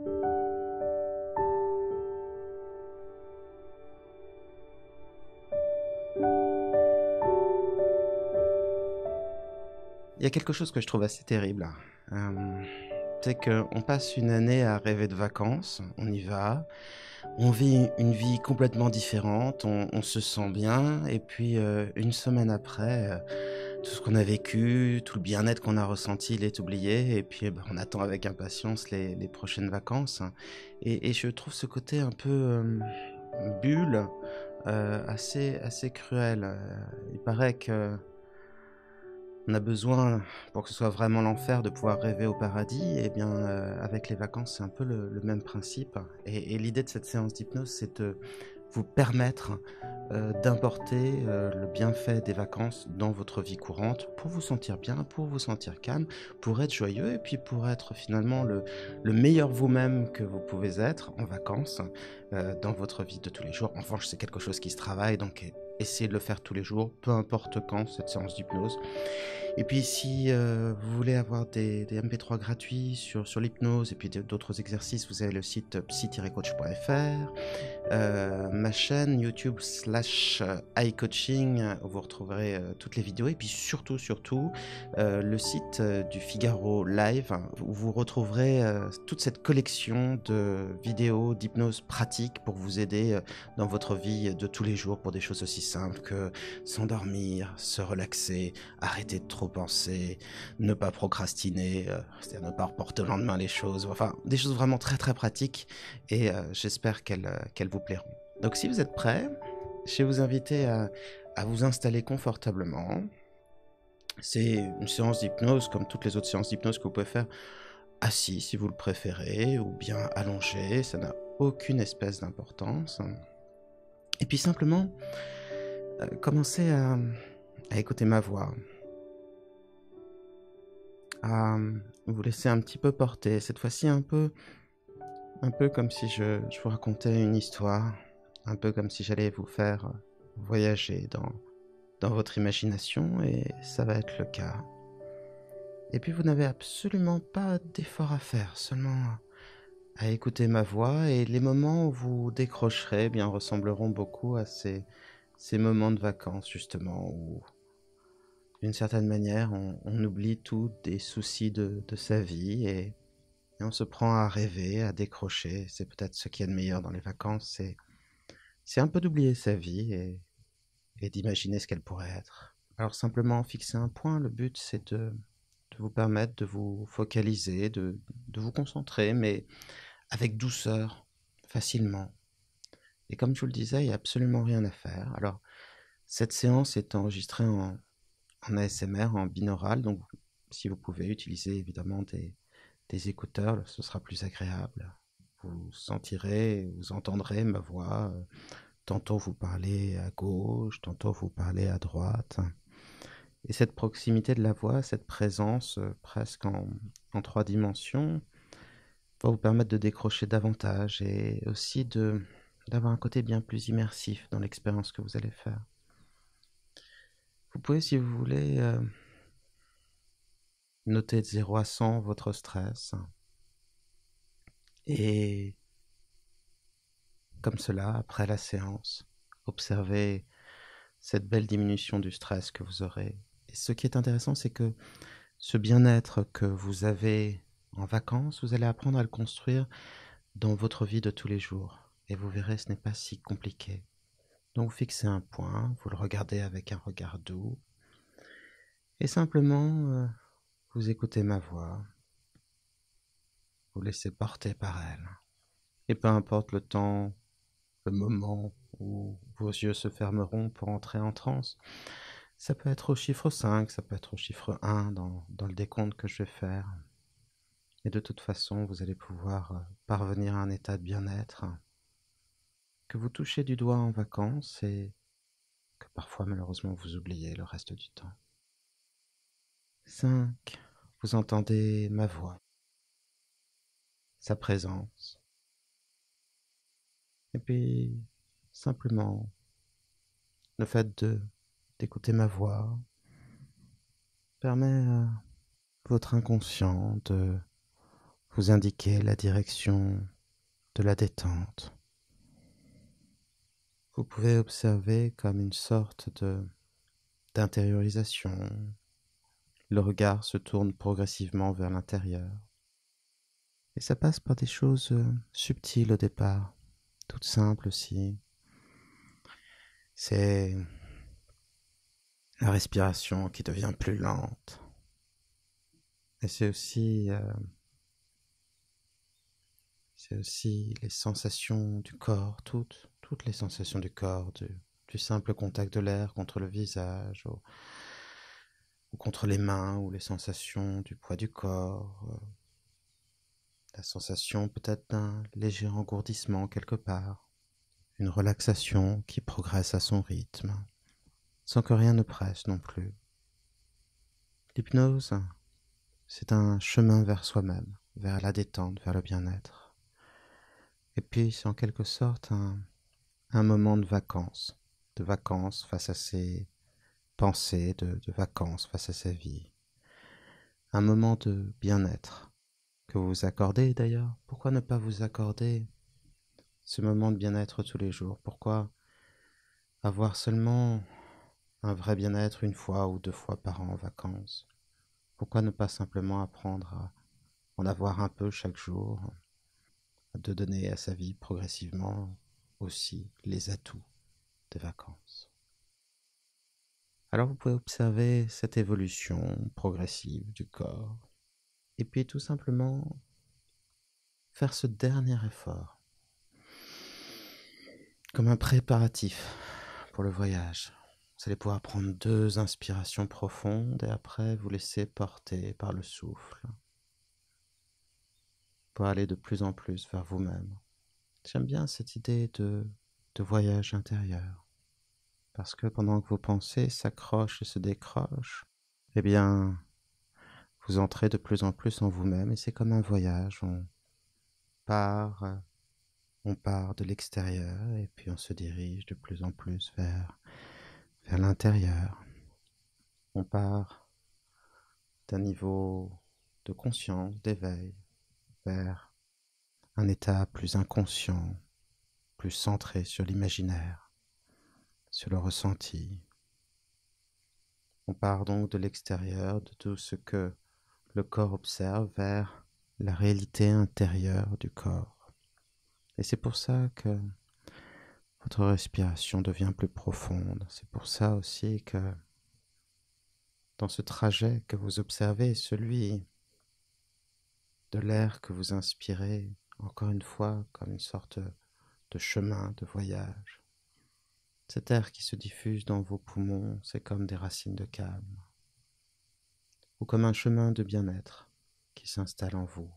Il y a quelque chose que je trouve assez terrible. Euh, c'est qu'on passe une année à rêver de vacances, on y va, on vit une vie complètement différente, on se sent bien, et puis une semaine après, tout ce qu'on a vécu, tout le bien-être qu'on a ressenti, il est oublié, et puis on attend avec impatience les prochaines vacances. Et je trouve ce côté un peu bulle assez cruel. Il paraît que on a besoin, pour que ce soit vraiment l'enfer, de pouvoir rêver au paradis. Et bien, avec les vacances, c'est un peu le même principe. Et l'idée de cette séance d'hypnose, c'est de vous permettre d'importer le bienfait des vacances dans votre vie courante pour vous sentir bien, pour vous sentir calme, pour être joyeux et puis pour être finalement le meilleur vous-même que vous pouvez être en vacances dans votre vie de tous les jours. En revanche, c'est quelque chose qui se travaille, donc essayez de le faire tous les jours, peu importe quand, cette séance d'hypnose. Et puis si vous voulez avoir des MP3 gratuits sur l'hypnose et puis d'autres exercices, vous avez le site psy-coach.fr, ma chaîne YouTube /iCoaching, où vous retrouverez toutes les vidéos, et puis surtout le site du Figaro Live, où vous retrouverez toute cette collection de vidéos d'hypnose pratique pour vous aider dans votre vie de tous les jours pour des choses aussi simples que s'endormir, se relaxer, arrêter de trop penser, ne pas procrastiner, c'est-à-dire ne pas reporter au lendemain les choses, enfin des choses vraiment très pratiques, et j'espère qu'elles vous plairont. Donc si vous êtes prêts, je vais vous inviter à vous installer confortablement. C'est une séance d'hypnose comme toutes les autres séances d'hypnose que vous pouvez faire assis si vous le préférez, ou bien allongé, ça n'a aucune espèce d'importance. Et puis simplement, commencez à écouter ma voix, à vous laisser un petit peu porter, cette fois-ci un peu comme si je vous racontais une histoire, un peu comme si j'allais vous faire voyager dans votre imagination, et ça va être le cas. Et puis vous n'avez absolument pas d'effort à faire, seulement à écouter ma voix, et les moments où vous décrocherez bien ressembleront beaucoup à ces moments de vacances justement, où d'une certaine manière on oublie tous des soucis de sa vie, et on se prend à rêver, à décrocher. C'est peut-être ce qu'il y a de meilleur dans les vacances, c'est un peu d'oublier sa vie et d'imaginer ce qu'elle pourrait être. Alors simplement fixer un point, le but c'est de vous permettre de vous focaliser, de vous concentrer, mais avec douceur, facilement. Et comme je vous le disais, il n'y a absolument rien à faire. Alors cette séance est enregistrée en ASMR, en binaural, donc si vous pouvez utiliser évidemment des écouteurs, ce sera plus agréable. Vous sentirez, vous entendrez ma voix, tantôt vous parlez à gauche, tantôt vous parlez à droite. Et cette proximité de la voix, cette présence presque en 3 dimensions, va vous permettre de décrocher davantage, et aussi d'avoir un côté bien plus immersif dans l'expérience que vous allez faire. Vous pouvez, si vous voulez, noter de 0 à 100 votre stress, et comme cela, après la séance, observez cette belle diminution du stress que vous aurez. Et ce qui est intéressant, c'est que ce bien-être que vous avez en vacances, vous allez apprendre à le construire dans votre vie de tous les jours. Et vous verrez, ce n'est pas si compliqué. Donc vous fixez un point, vous le regardez avec un regard doux, et simplement vous écoutez ma voix, vous laissez porter par elle. Et peu importe le temps, le moment où vos yeux se fermeront pour entrer en transe, ça peut être au chiffre 5, ça peut être au chiffre 1 dans le décompte que je vais faire. Et de toute façon, vous allez pouvoir parvenir à un état de bien-être que vous touchez du doigt en vacances, et que parfois malheureusement vous oubliez le reste du temps. 5. Vous entendez ma voix, sa présence. Et puis, simplement, le fait d'écouter ma voix permet à votre inconscient de vous indiquer la direction de la détente. Vous pouvez observer comme une sorte d'intériorisation. Le regard se tourne progressivement vers l'intérieur. Et ça passe par des choses subtiles au départ, toutes simples aussi. C'est la respiration qui devient plus lente. Et c'est aussi les sensations du corps, toutes les sensations du corps, du simple contact de l'air contre le visage, ou contre les mains, ou les sensations du poids du corps, la sensation peut-être d'un léger engourdissement quelque part, une relaxation qui progresse à son rythme, sans que rien ne presse non plus. L'hypnose, c'est un chemin vers soi-même, vers la détente, vers le bien-être. Et puis c'est en quelque sorte un moment de vacances face à ses pensées, de vacances face à sa vie. Un moment de bien-être que vous vous accordez d'ailleurs. Pourquoi ne pas vous accorder ce moment de bien-être tous les jours? Pourquoi avoir seulement un vrai bien-être une fois ou 2 fois par an en vacances? Pourquoi ne pas simplement apprendre à en avoir un peu chaque jour, de donner à sa vie progressivement aussi les atouts des vacances? Alors vous pouvez observer cette évolution progressive du corps et puis tout simplement faire ce dernier effort comme un préparatif pour le voyage. Vous allez pouvoir prendre 2 inspirations profondes et après vous laisser porter par le souffle pour aller de plus en plus vers vous-même. J'aime bien cette idée de voyage intérieur parce que pendant que vos pensées s'accrochent et se décrochent, eh bien, vous entrez de plus en plus en vous-même et c'est comme un voyage. Part, euh, on part de l'extérieur et puis on se dirige de plus en plus vers l'intérieur. On part d'un niveau de conscience, d'éveil, vers un état plus inconscient, plus centré sur l'imaginaire, sur le ressenti. On part donc de l'extérieur, de tout ce que le corps observe, vers la réalité intérieure du corps. Et c'est pour ça que votre respiration devient plus profonde. C'est pour ça aussi que dans ce trajet que vous observez, celui de l'air que vous inspirez, encore une fois, comme une sorte de chemin de voyage. Cet air qui se diffuse dans vos poumons, c'est comme des racines de calme, ou comme un chemin de bien-être qui s'installe en vous,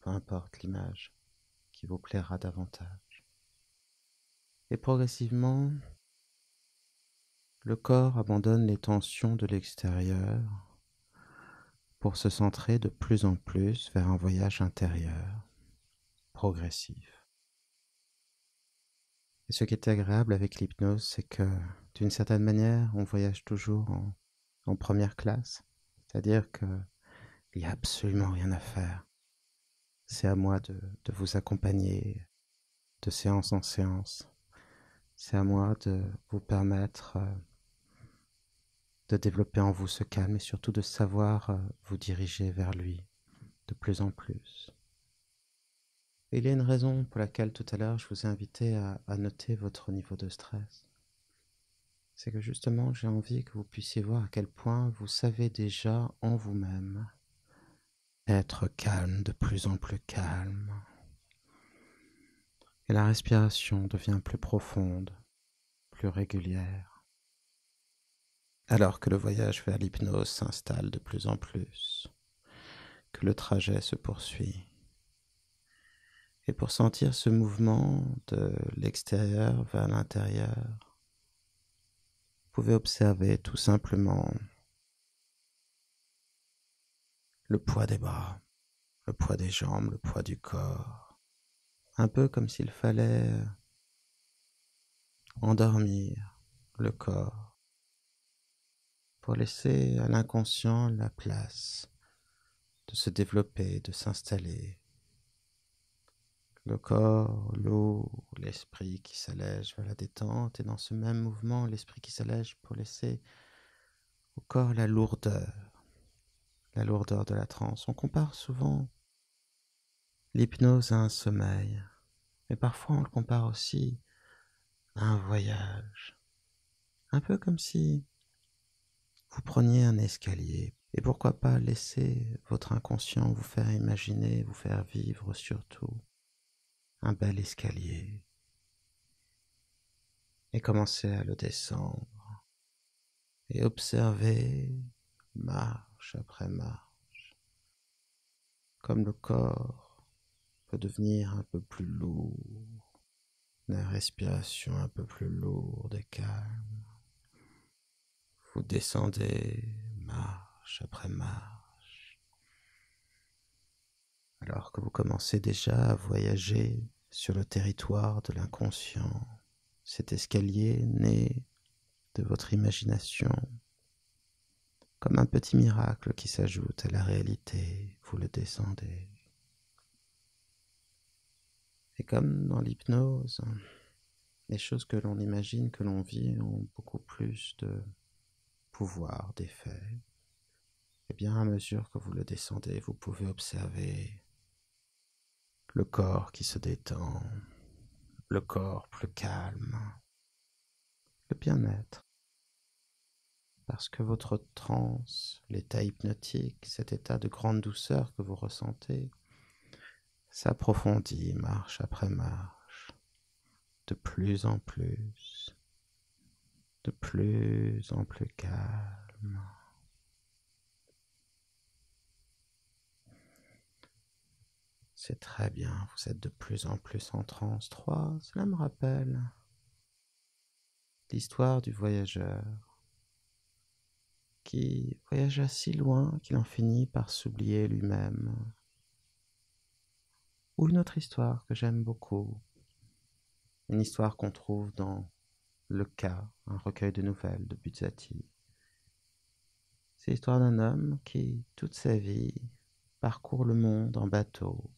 peu importe l'image qui vous plaira davantage. Et progressivement, le corps abandonne les tensions de l'extérieur pour se centrer de plus en plus vers un voyage intérieur, progressif. Et ce qui est agréable avec l'hypnose, c'est que d'une certaine manière, on voyage toujours en première classe, c'est-à-dire qu'il n'y a absolument rien à faire. C'est à moi de vous accompagner de séance en séance. C'est à moi de vous permettre de développer en vous ce calme et surtout de savoir vous diriger vers lui de plus en plus. Et il y a une raison pour laquelle tout à l'heure je vous ai invité à noter votre niveau de stress. C'est que justement j'ai envie que vous puissiez voir à quel point vous savez déjà en vous-même être calme, de plus en plus calme. Et la respiration devient plus profonde, plus régulière, alors que le voyage vers l'hypnose s'installe de plus en plus, que le trajet se poursuit. Et pour sentir ce mouvement de l'extérieur vers l'intérieur, vous pouvez observer tout simplement le poids des bras, le poids des jambes, le poids du corps. Un peu comme s'il fallait endormir le corps pour laisser à l'inconscient la place de se développer, de s'installer Le corps, l'eau, l'esprit qui s'allège vers la détente, et dans ce même mouvement, l'esprit qui s'allège pour laisser au corps la lourdeur de la transe. On compare souvent l'hypnose à un sommeil, mais parfois on le compare aussi à un voyage. Un peu comme si vous preniez un escalier, et pourquoi pas laisser votre inconscient vous faire imaginer, vous faire vivre surtout un bel escalier, et commencer à le descendre, et observer marche après marche, comme le corps peut devenir un peu plus lourd, la respiration un peu plus lourde et calme. Vous descendez marche après marche, alors que vous commencez déjà à voyager sur le territoire de l'inconscient, cet escalier né de votre imagination, comme un petit miracle qui s'ajoute à la réalité, vous le descendez. Et comme dans l'hypnose, les choses que l'on imagine, que l'on vit, ont beaucoup plus de pouvoir, d'effet. Et bien à mesure que vous le descendez, vous pouvez observer le corps qui se détend, le corps plus calme, le bien-être. Parce que votre transe, l'état hypnotique, cet état de grande douceur que vous ressentez, s'approfondit marche après marche, de plus en plus, de plus en plus calme. C'est très bien, vous êtes de plus en plus en transe 3. Cela me rappelle l'histoire du voyageur qui voyagea si loin qu'il en finit par s'oublier lui-même. Ou une autre histoire que j'aime beaucoup, une histoire qu'on trouve dans Le Cas, un recueil de nouvelles de Buzzati. C'est l'histoire d'un homme qui, toute sa vie, parcourt le monde en bateau,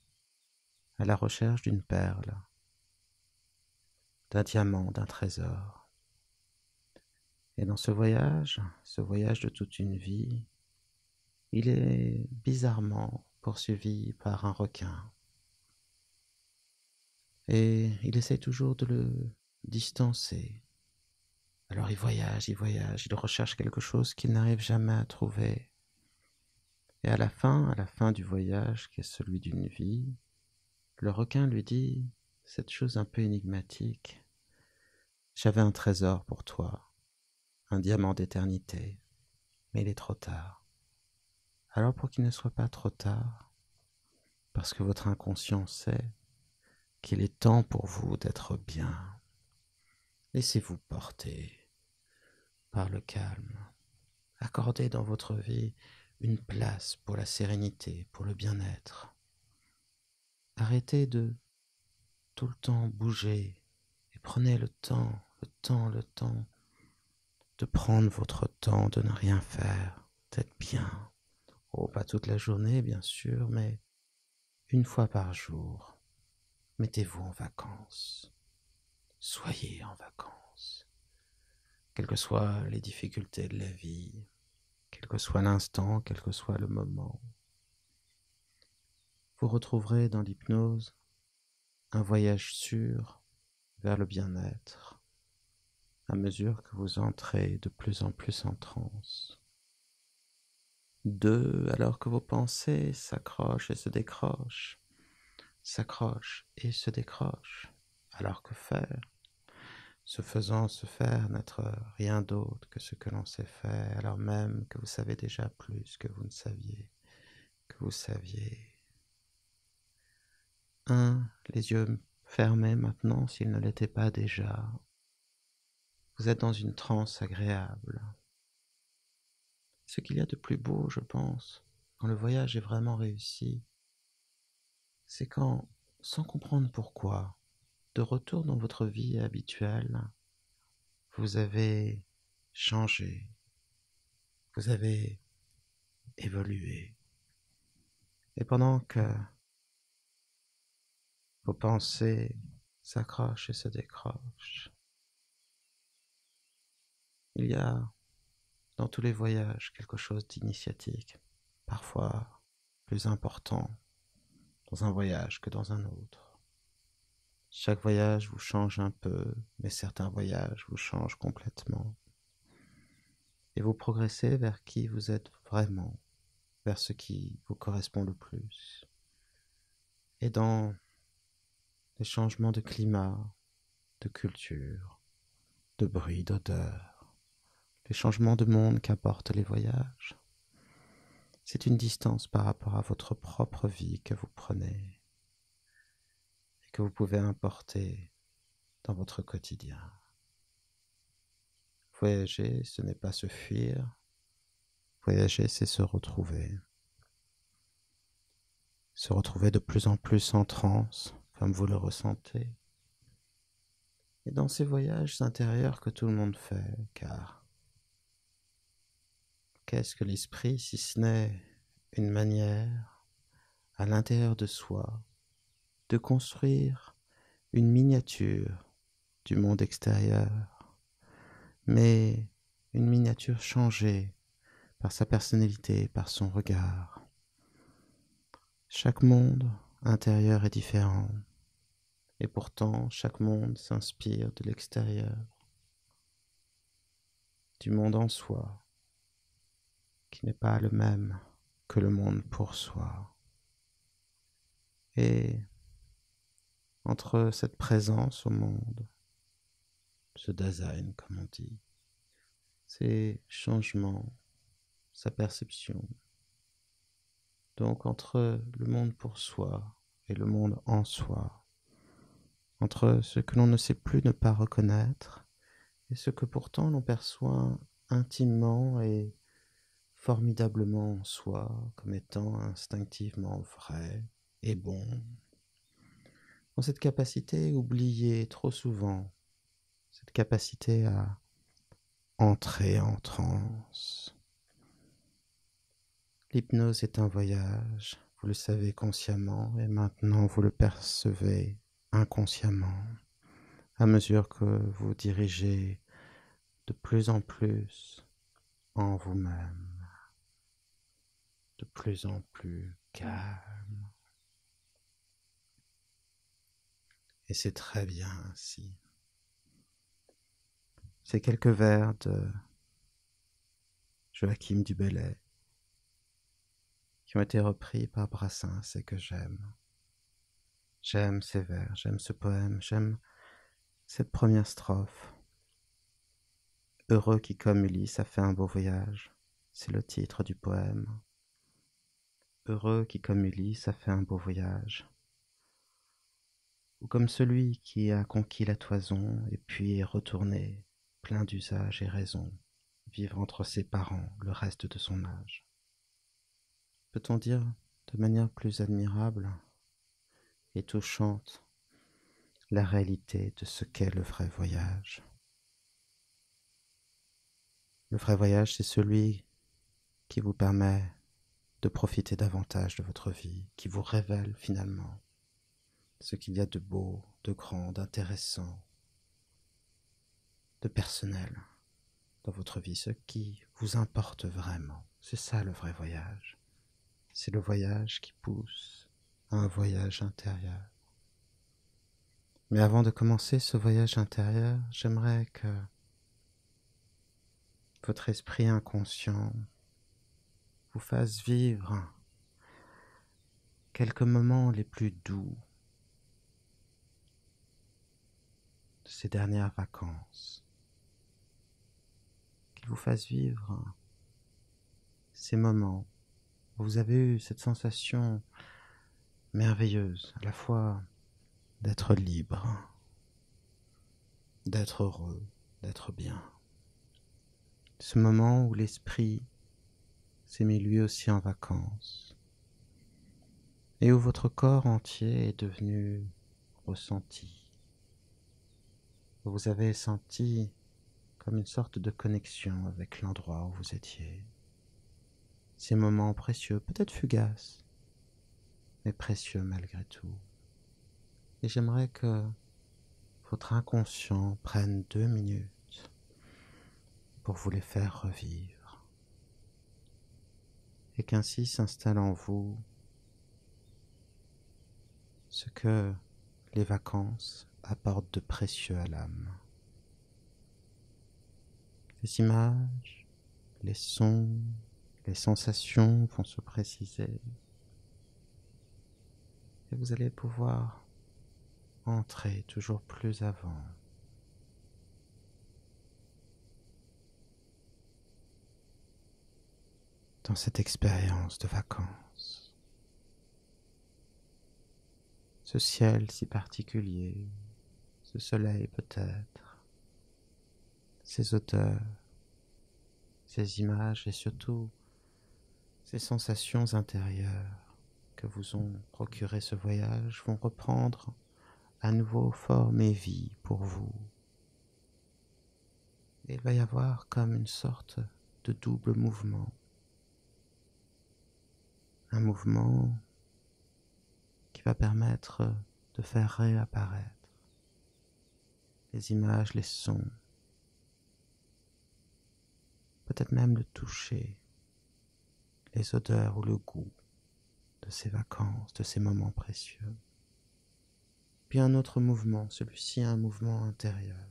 à la recherche d'une perle, d'un diamant, d'un trésor. Et dans ce voyage de toute une vie, il est bizarrement poursuivi par un requin. Et il essaie toujours de le distancer. Alors il recherche quelque chose qu'il n'arrive jamais à trouver. Et à la fin du voyage, qui est celui d'une vie, le requin lui dit cette chose un peu énigmatique. J'avais un trésor pour toi, un diamant d'éternité, mais il est trop tard. Alors pour qu'il ne soit pas trop tard, parce que votre inconscient sait qu'il est temps pour vous d'être bien, laissez-vous porter par le calme. Accordez dans votre vie une place pour la sérénité, pour le bien-être. Arrêtez de tout le temps bouger et prenez le temps de prendre votre temps, de ne rien faire, d'être bien. Oh, pas toute la journée, bien sûr, mais une fois par jour. Mettez-vous en vacances. Soyez en vacances. Quelles que soient les difficultés de la vie, quel que soit l'instant, quel que soit le moment, vous retrouverez dans l'hypnose un voyage sûr vers le bien-être à mesure que vous entrez de plus en plus en transe. 2, alors que vos pensées s'accrochent et se décrochent, s'accrochent et se décrochent. Alors que faire? Ce faisant, se faire n'être rien d'autre que ce que l'on sait faire, alors même que vous savez déjà plus que vous ne saviez, que vous saviez. 1, les yeux fermés maintenant s'ils ne l'étaient pas déjà. Vous êtes dans une transe agréable. Ce qu'il y a de plus beau, je pense, quand le voyage est vraiment réussi, c'est quand, sans comprendre pourquoi, de retour dans votre vie habituelle, vous avez changé, vous avez évolué. Et pendant que Vos pensées s'accrochent et se décrochent. Il y a dans tous les voyages quelque chose d'initiatique, parfois plus important dans un voyage que dans un autre. Chaque voyage vous change un peu, mais certains voyages vous changent complètement. Et vous progressez vers qui vous êtes vraiment, vers ce qui vous correspond le plus. Et dans les changements de climat, de culture, de bruit, d'odeur, les changements de monde qu'apportent les voyages, c'est une distance par rapport à votre propre vie que vous prenez et que vous pouvez importer dans votre quotidien. Voyager, ce n'est pas se fuir. Voyager, c'est se retrouver. Se retrouver de plus en plus en transe, comme vous le ressentez. Et dans ces voyages intérieurs que tout le monde fait, car qu'est-ce que l'esprit si ce n'est une manière, à l'intérieur de soi, de construire une miniature du monde extérieur, mais une miniature changée par sa personnalité, par son regard. Chaque monde intérieur est différent, et pourtant chaque monde s'inspire de l'extérieur, du monde en soi, qui n'est pas le même que le monde pour soi. Et entre cette présence au monde, ce Dasein comme on dit, ces changements, sa perception, donc entre le monde pour soi et le monde en soi, entre ce que l'on ne sait plus ne pas reconnaître et ce que pourtant l'on perçoit intimement et formidablement en soi comme étant instinctivement vrai et bon. Dans cette capacité oubliée trop souvent, cette capacité à entrer en transe. L'hypnose est un voyage, vous le savez consciemment et maintenant vous le percevez inconsciemment à mesure que vous dirigez de plus en plus en vous-même, de plus en plus calme. Et c'est très bien ainsi. Ces quelques vers de Joachim du Bellay qui ont été repris par Brassens et que j'aime. J'aime ces vers, j'aime ce poème, j'aime cette première strophe. Heureux qui comme Ulysse a fait un beau voyage, c'est le titre du poème. Heureux qui comme Ulysse a fait un beau voyage. Ou comme celui qui a conquis la toison et puis est retourné, plein d'usage et raison, vivre entre ses parents le reste de son âge. Peut-on dire de manière plus admirable et touchante la réalité de ce qu'est le vrai voyage? Le vrai voyage, c'est celui qui vous permet de profiter davantage de votre vie, qui vous révèle finalement ce qu'il y a de beau, de grand, d'intéressant, de personnel dans votre vie, ce qui vous importe vraiment. C'est ça le vrai voyage. C'est le voyage qui pousse à un voyage intérieur. Mais avant de commencer ce voyage intérieur, j'aimerais que votre esprit inconscient vous fasse vivre quelques moments les plus doux de ces dernières vacances, qu'il vous fasse vivre ces moments où vous avez eu cette sensation merveilleuse, à la fois d'être libre, d'être heureux, d'être bien. Ce moment où l'esprit s'est mis lui aussi en vacances et où votre corps entier est devenu ressenti. Vous avez senti comme une sorte de connexion avec l'endroit où vous étiez. Ces moments précieux, peut-être fugaces, mais précieux malgré tout. Et j'aimerais que votre inconscient prenne 2 minutes pour vous les faire revivre. Et qu'ainsi s'installe en vous ce que les vacances apportent de précieux à l'âme. Les images, les sons, les sensations vont se préciser. Et vous allez pouvoir entrer toujours plus avant dans cette expérience de vacances. Ce ciel si particulier, ce soleil peut-être, ces odeurs, ces images et surtout ces sensations intérieures que vous ont procuré ce voyage vont reprendre à nouveau forme et vie pour vous. Et il va y avoir comme une sorte de double mouvement. Un mouvement qui va permettre de faire réapparaître les images, les sons, peut-être même le toucher, les odeurs ou le goût de ces vacances, de ces moments précieux. Puis un autre mouvement, celui-ci un mouvement intérieur,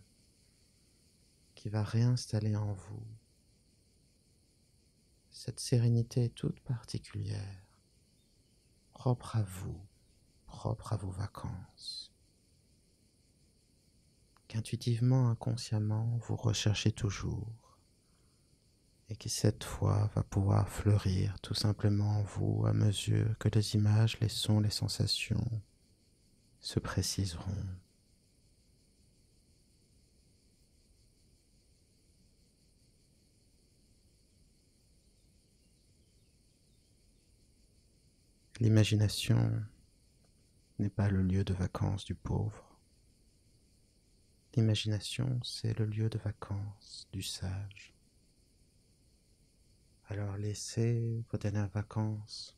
qui va réinstaller en vous cette sérénité toute particulière, propre à vous, propre à vos vacances, qu'intuitivement, inconsciemment, vous recherchez toujours, et qui cette fois va pouvoir fleurir tout simplement en vous à mesure que les images, les sons, les sensations se préciseront. L'imagination n'est pas le lieu de vacances du pauvre. L'imagination, c'est le lieu de vacances du sage. Alors laissez vos dernières vacances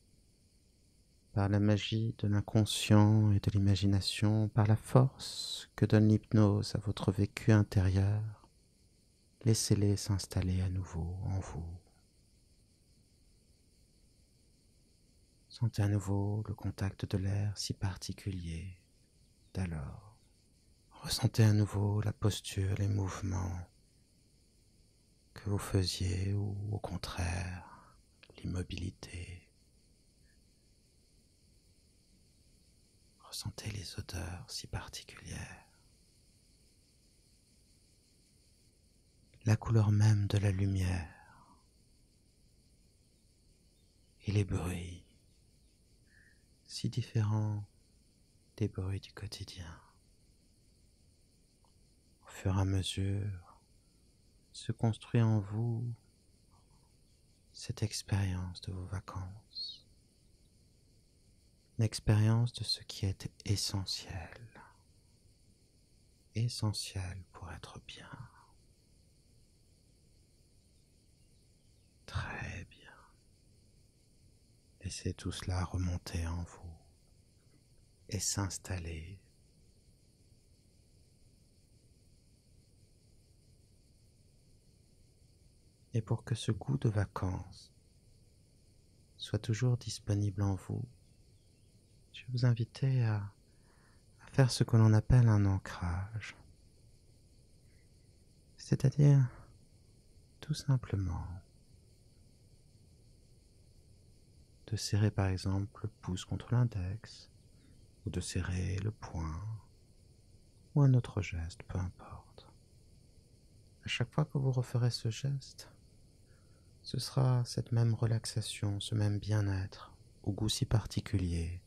par la magie de l'inconscient et de l'imagination, par la force que donne l'hypnose à votre vécu intérieur. Laissez-les s'installer à nouveau en vous. Sentez à nouveau le contact de l'air si particulier d'alors. Ressentez à nouveau la posture, les mouvements que vous faisiez ou au contraire l'immobilité. Ressentez les odeurs si particulières. La couleur même de la lumière et les bruits si différents des bruits du quotidien. Au fur et à mesure, se construit en vous cette expérience de vos vacances, une expérience de ce qui est essentiel, essentiel pour être bien, très bien. Laissez tout cela remonter en vous et s'installer. Et pour que ce goût de vacances soit toujours disponible en vous, je vais vous inviter à faire ce que l'on appelle un ancrage. C'est-à-dire, tout simplement, de serrer par exemple le pouce contre l'index, ou de serrer le poing, ou un autre geste, peu importe. À chaque fois que vous referez ce geste, ce sera cette même relaxation, ce même bien-être, au goût si particulier,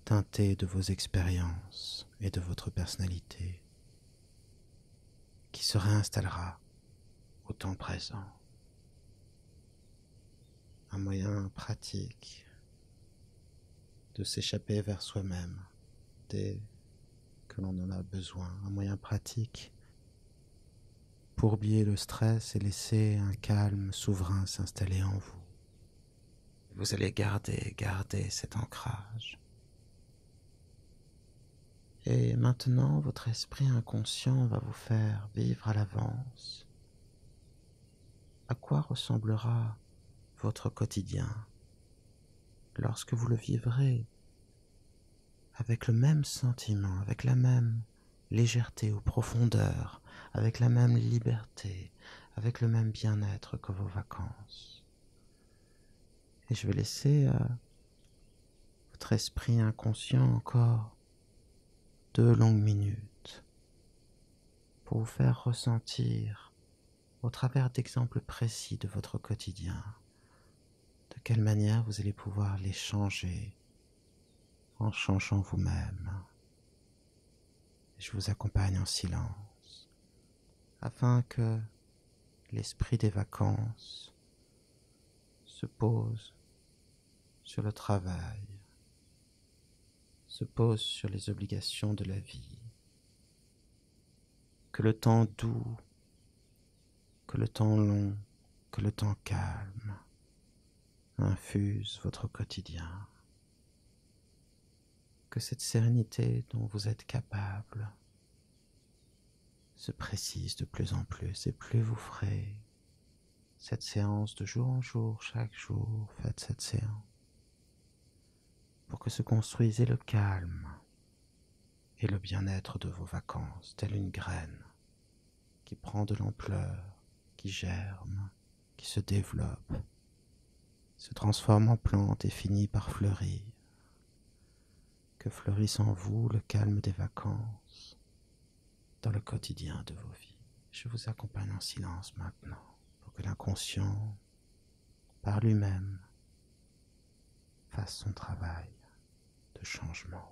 teinté de vos expériences et de votre personnalité, qui se réinstallera au temps présent. Un moyen pratique de s'échapper vers soi-même dès que l'on en a besoin. Un moyen pratique pour oublier le stress et laisser un calme souverain s'installer en vous. Vous allez garder cet ancrage. Et maintenant, votre esprit inconscient va vous faire vivre à l'avance à quoi ressemblera votre quotidien lorsque vous le vivrez avec le même sentiment, avec la même légèreté ou profondeur, avec la même liberté, avec le même bien-être que vos vacances. Et je vais laisser votre esprit inconscient encore 2 longues minutes pour vous faire ressentir, au travers d'exemples précis de votre quotidien, de quelle manière vous allez pouvoir les changer en changeant vous-même. Je vous accompagne en silence afin que l'esprit des vacances se pose sur le travail, se pose sur les obligations de la vie, que le temps doux, que le temps long, que le temps calme infuse votre quotidien, que cette sérénité dont vous êtes capable se précise de plus en plus, et plus vous ferez cette séance de jour en jour, chaque jour, faites cette séance pour que se construise le calme et le bien-être de vos vacances, telle une graine qui prend de l'ampleur, qui germe, qui se développe, se transforme en plante et finit par fleurir. Que fleurisse en vous le calme des vacances dans le quotidien de vos vies. Je vous accompagne en silence maintenant pour que l'inconscient, par lui-même, fasse son travail de changement.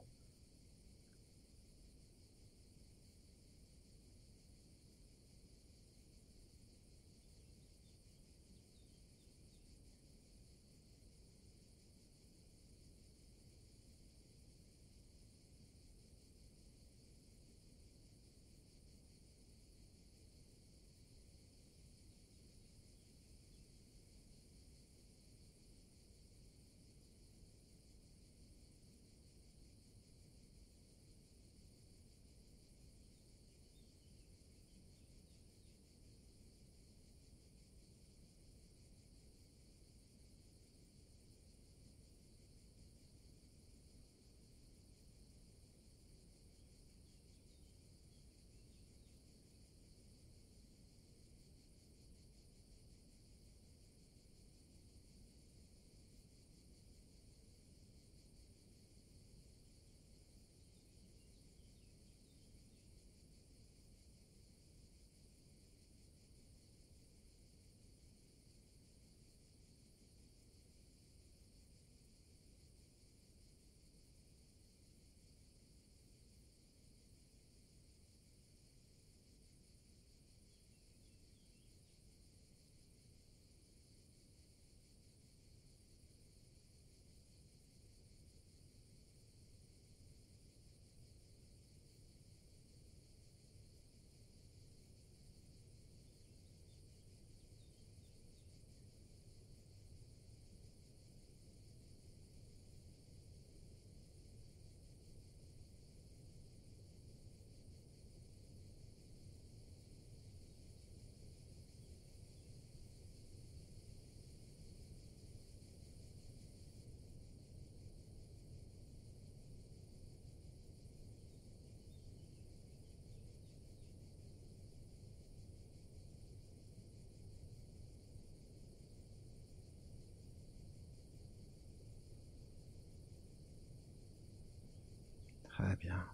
Très bien.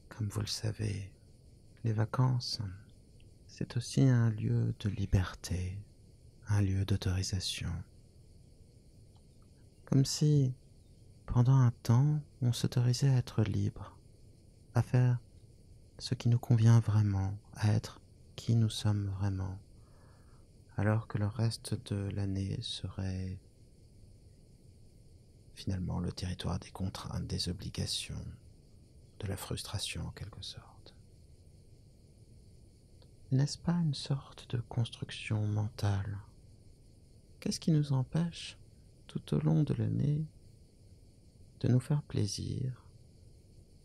Comme vous le savez, les vacances, c'est aussi un lieu de liberté, un lieu d'autorisation. Comme si, pendant un temps, on s'autorisait à être libre, à faire ce qui nous convient vraiment, à être qui nous sommes vraiment, alors que le reste de l'année serait finalement le territoire des contraintes, des obligations, de la frustration en quelque sorte. N'est-ce pas une sorte de construction mentale? Qu'est-ce qui nous empêche, tout au long de l'année, de nous faire plaisir,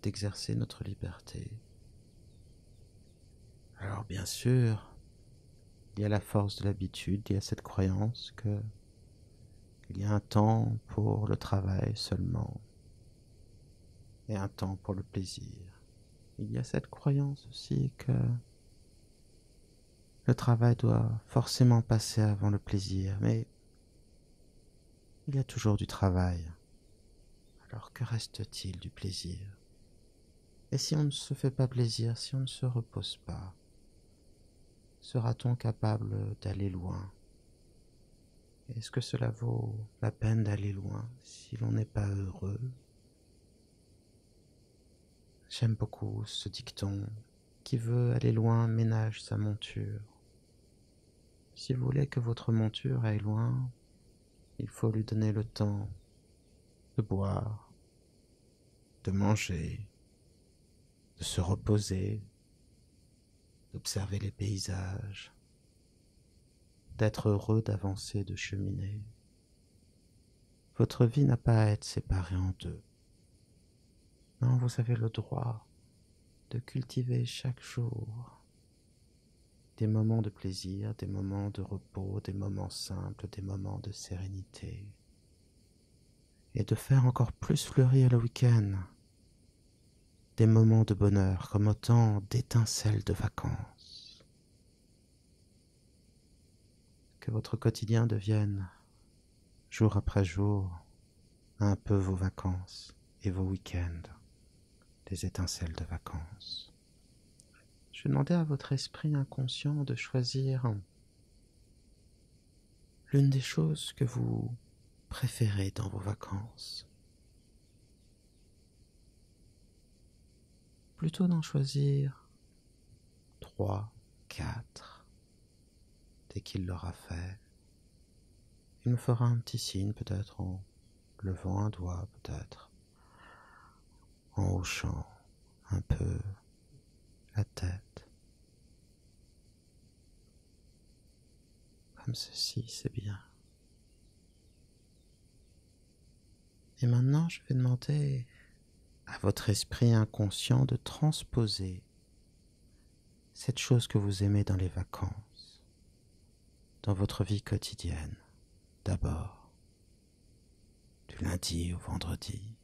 d'exercer notre liberté. Alors bien sûr, il y a la force de l'habitude, il y a cette croyance que il y a un temps pour le travail seulement et un temps pour le plaisir. Il y a cette croyance aussi que le travail doit forcément passer avant le plaisir, mais il y a toujours du travail. Alors que reste-t-il du plaisir? Et si on ne se fait pas plaisir, si on ne se repose pas, sera-t-on capable d'aller loin? Est-ce que cela vaut la peine d'aller loin si l'on n'est pas heureux? J'aime beaucoup ce dicton: qui veut aller loin ménage sa monture. Si vous voulez que votre monture aille loin, il faut lui donner le temps de boire, de manger, de se reposer, d'observer les paysages, d'être heureux d'avancer, de cheminer. Votre vie n'a pas à être séparée en deux. Non, vous avez le droit de cultiver chaque jour des moments de plaisir, des moments de repos, des moments simples, des moments de sérénité. Et de faire encore plus fleurir le week-end des moments de bonheur comme autant d'étincelles de vacances. Que votre quotidien devienne, jour après jour, un peu vos vacances et vos week-ends, des étincelles de vacances. Je demandais à votre esprit inconscient de choisir l'une des choses que vous préférez dans vos vacances. Plutôt d'en choisir 3, 4. Dès qu'il l'aura fait, il me fera un petit signe, peut-être en levant un doigt, peut-être en hochant un peu la tête. Comme ceci, c'est bien. Et maintenant, je vais demander à votre esprit inconscient de transposer cette chose que vous aimez dans les vacances, dans votre vie quotidienne, d'abord, du lundi au vendredi,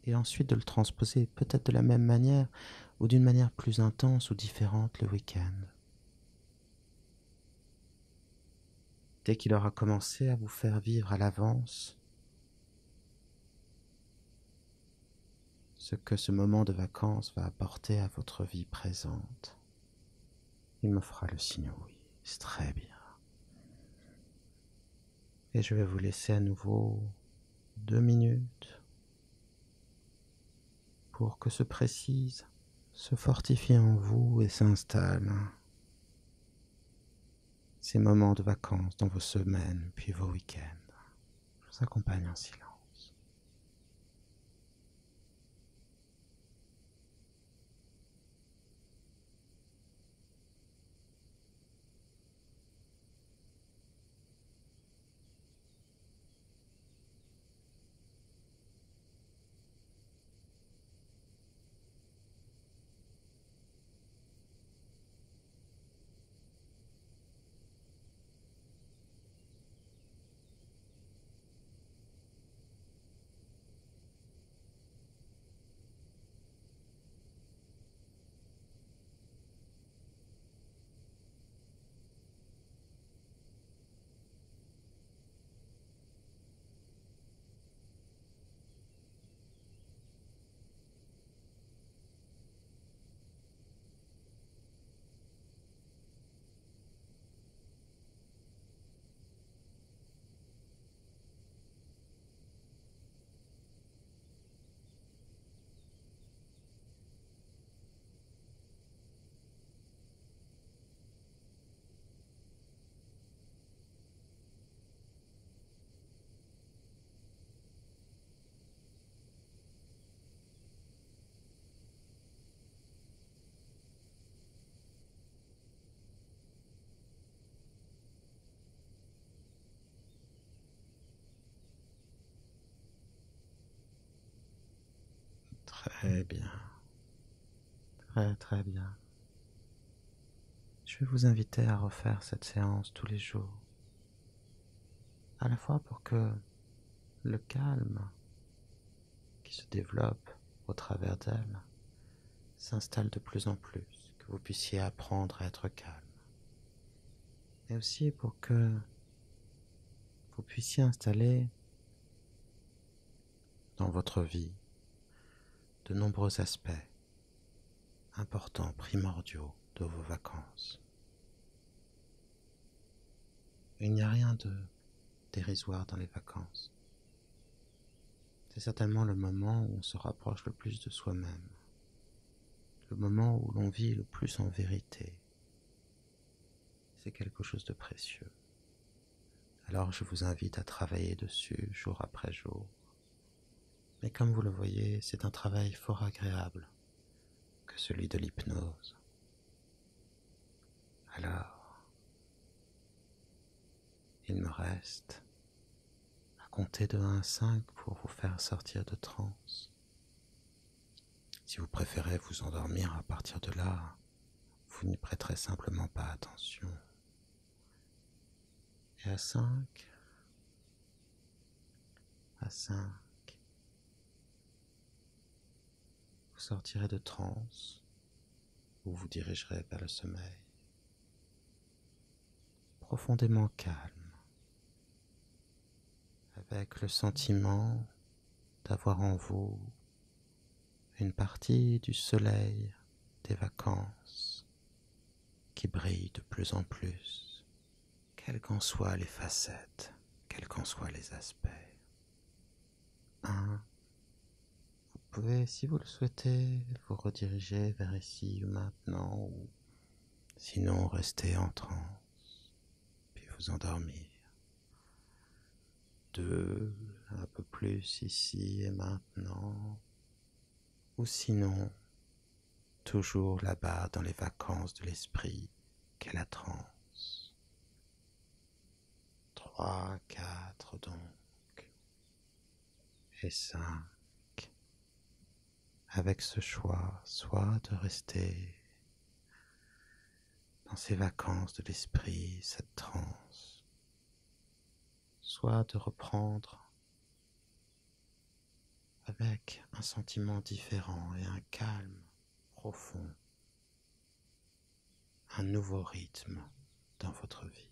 et ensuite de le transposer peut-être de la même manière ou d'une manière plus intense ou différente le week-end. Dès qu'il aura commencé à vous faire vivre à l'avance ce que ce moment de vacances va apporter à votre vie présente, il me fera le signe oui. C'est très bien. Et je vais vous laisser à nouveau 2 minutes pour que se précise, se fortifie en vous et s'installe ces moments de vacances dans vos semaines puis vos week-ends. Je vous accompagne en silence. Très bien, très très bien. Je vais vous inviter à refaire cette séance tous les jours, à la fois pour que le calme qui se développe au travers d'elle s'installe de plus en plus, que vous puissiez apprendre à être calme, et aussi pour que vous puissiez installer dans votre vie de nombreux aspects importants, primordiaux de vos vacances. Il n'y a rien de dérisoire dans les vacances. C'est certainement le moment où on se rapproche le plus de soi-même, le moment où l'on vit le plus en vérité. C'est quelque chose de précieux. Alors je vous invite à travailler dessus jour après jour. Mais comme vous le voyez, c'est un travail fort agréable que celui de l'hypnose. Alors, il me reste à compter de 1 à 5 pour vous faire sortir de transe. Si vous préférez vous endormir à partir de là, vous n'y prêterez simplement pas attention. Et à 5, vous sortirez de transe, vous vous dirigerez vers le sommeil, profondément calme, avec le sentiment d'avoir en vous une partie du soleil des vacances qui brille de plus en plus, quelles qu'en soient les facettes, quels qu'en soient les aspects. Vous pouvez, si vous le souhaitez, vous rediriger vers ici ou maintenant, ou sinon rester en transe, puis vous endormir. 2, un peu plus ici et maintenant, ou sinon, toujours là-bas dans les vacances de l'esprit qu'est la transe. 3, 4 donc, et 5, avec ce choix, soit de rester dans ces vacances de l'esprit, cette transe, soit de reprendre avec un sentiment différent et un calme profond, un nouveau rythme dans votre vie.